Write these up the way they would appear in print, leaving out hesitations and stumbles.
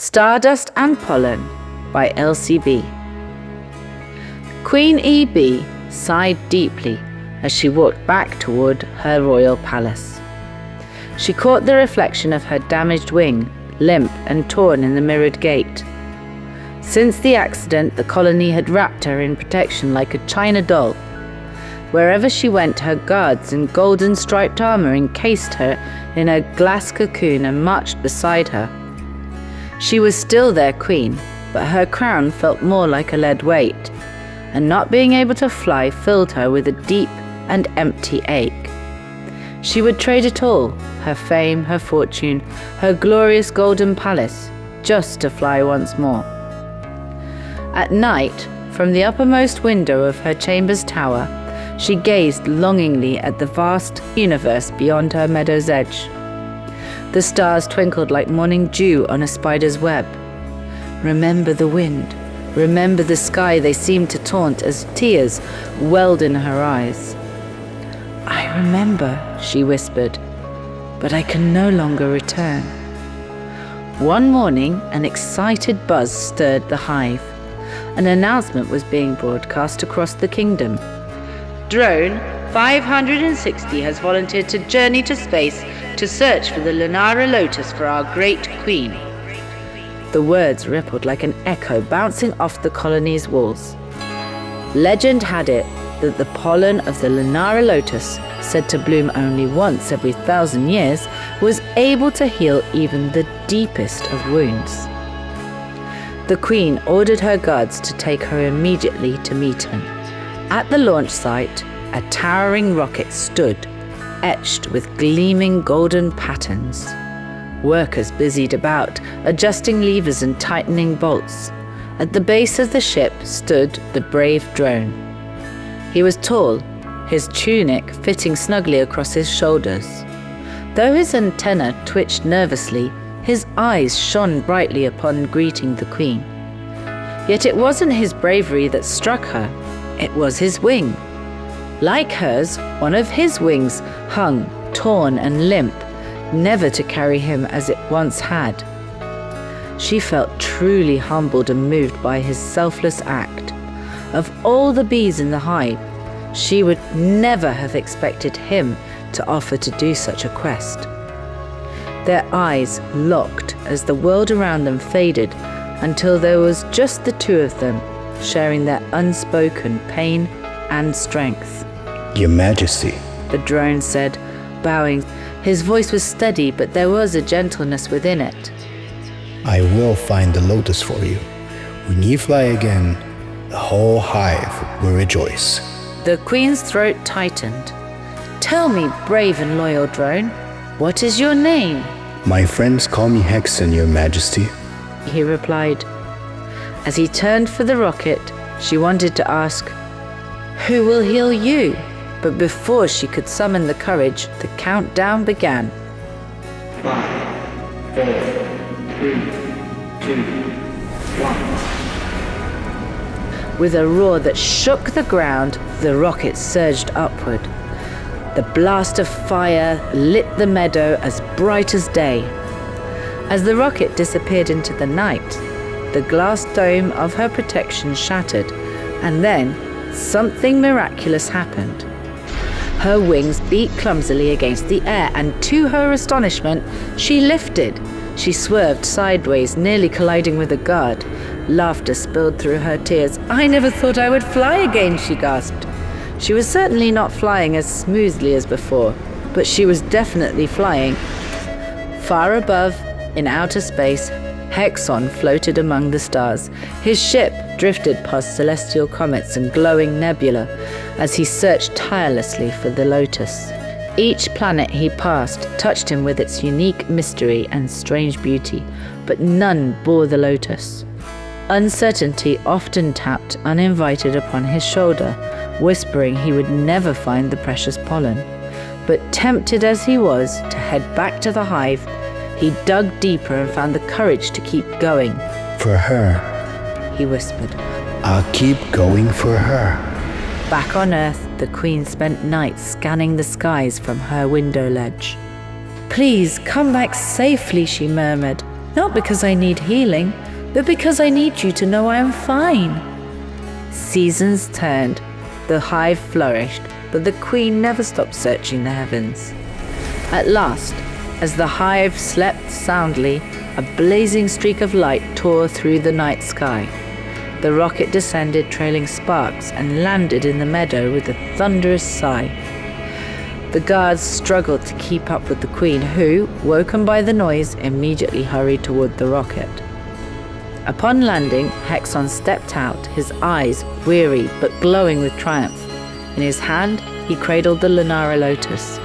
Stardust and Pollen by Elsee Bee. Queen Bee sighed deeply as she walked back toward her royal palace. She caught the reflection of her damaged wing, limp and torn in the mirrored gate. Since the accident, the colony had wrapped her in protection like a china doll. Wherever she went, her guards in golden striped armor encased her in a glass cocoon and marched beside her. She was still their queen, but her crown felt more like a lead weight, and not being able to fly filled her with a deep and empty ache. She would trade it all, her fame, her fortune, her glorious golden palace, just to fly once more. At night, from the uppermost window of her chamber's tower, she gazed longingly at the vast universe beyond her meadow's edge. The stars twinkled like morning dew on a spider's web. Remember the wind, remember the sky, they seemed to taunt as tears welled in her eyes. I remember, she whispered, but I can no longer return. One morning, an excited buzz stirred the hive. An announcement was being broadcast across the kingdom. Drone 560 has volunteered to journey to space to search for the Lunara Lotus for our great queen. The words rippled like an echo bouncing off the colony's walls. Legend had it that the pollen of the Lunara Lotus, said to bloom only once every 1,000 years, was able to heal even the deepest of wounds. The queen ordered her guards to take her immediately to meet him. At the launch site, a towering rocket stood, etched with gleaming golden patterns. Workers busied about, adjusting levers and tightening bolts. At the base of the ship stood the brave drone. He was tall, his tunic fitting snugly across his shoulders. Though his antennae twitched nervously, his eyes shone brightly upon greeting the queen. Yet it wasn't his bravery that struck her, it was his wing. Like hers, one of his wings hung, torn and limp, never to carry him as it once had. She felt truly humbled and moved by his selfless act. Of all the bees in the hive, she would never have expected him to offer to do such a quest. Their eyes locked as the world around them faded until there was just the two of them, sharing their unspoken pain and strength. Your Majesty, the drone said, bowing. His voice was steady, but there was a gentleness within it. I will find the lotus for you. When you fly again, the whole hive will rejoice. The queen's throat tightened. Tell me, brave and loyal drone, what is your name? My friends call me Hexon, Your Majesty, he replied. As he turned for the rocket, she wanted to ask, who will heal you? But before she could summon the courage, the countdown began. 5, 4, 3, 2, 1. With a roar that shook the ground, the rocket surged upward. The blast of fire lit the meadow as bright as day. As the rocket disappeared into the night, the glass dome of her protection shattered, and then something miraculous happened. Her wings beat clumsily against the air, and to her astonishment, she lifted. She swerved sideways, nearly colliding with a guard. Laughter spilled through her tears. I never thought I would fly again, she gasped. She was certainly not flying as smoothly as before, but she was definitely flying. Far above, in outer space, Hexon floated among the stars. His ship drifted past celestial comets and glowing nebula as he searched tirelessly for the lotus. Each planet he passed touched him with its unique mystery and strange beauty, but none bore the lotus. Uncertainty often tapped uninvited upon his shoulder, whispering he would never find the precious pollen. But tempted as he was to head back to the hive, he dug deeper and found the courage to keep going. For her, he whispered. I'll keep going for her. Back on Earth, the queen spent nights scanning the skies from her window ledge. Please come back safely, she murmured. Not because I need healing, but because I need you to know I am fine. Seasons turned, the hive flourished, but the queen never stopped searching the heavens. At last, as the hive slept soundly, a blazing streak of light tore through the night sky. The rocket descended, trailing sparks, and landed in the meadow with a thunderous sigh. The guards struggled to keep up with the queen, who, woken by the noise, immediately hurried toward the rocket. Upon landing, Hexon stepped out, his eyes weary but glowing with triumph. In his hand, he cradled the Lunara Lotus,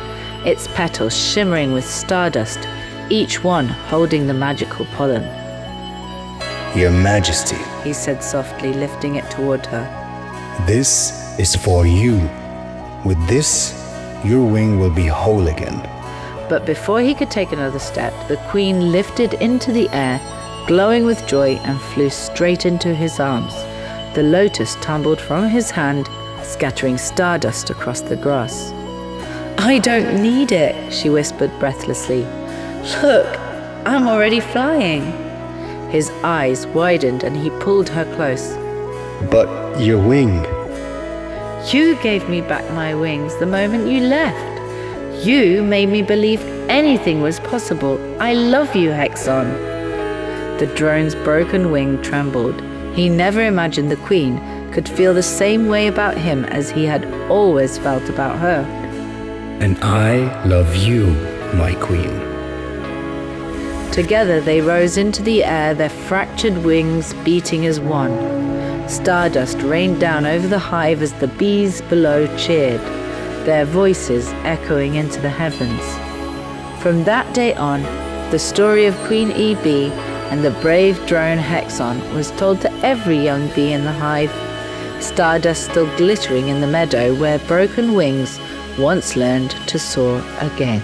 its petals shimmering with stardust, each one holding the magical pollen. Your Majesty, He said softly, lifting it toward her. this is for you. With this, your wing will be whole again. But before he could take another step, the queen lifted into the air, glowing with joy, and flew straight into his arms. The lotus tumbled from his hand, scattering stardust across the grass. I don't need it, she whispered breathlessly. Look, I'm already flying. His eyes widened and he pulled her close. But your wing, You gave me back my wings the moment you left. You made me believe anything was possible. I love you, Hexon. The drone's broken wing trembled. He never imagined the queen could feel the same way about him as he had always felt about her. and I love you, my queen. Together they rose into the air, their fractured wings beating as one. Stardust rained down over the hive as the bees below cheered, their voices echoing into the heavens. From that day on, the story of Queen Bee and the brave drone Hexon was told to every young bee in the hive, stardust still glittering in the meadow where broken wings once learned to soar again.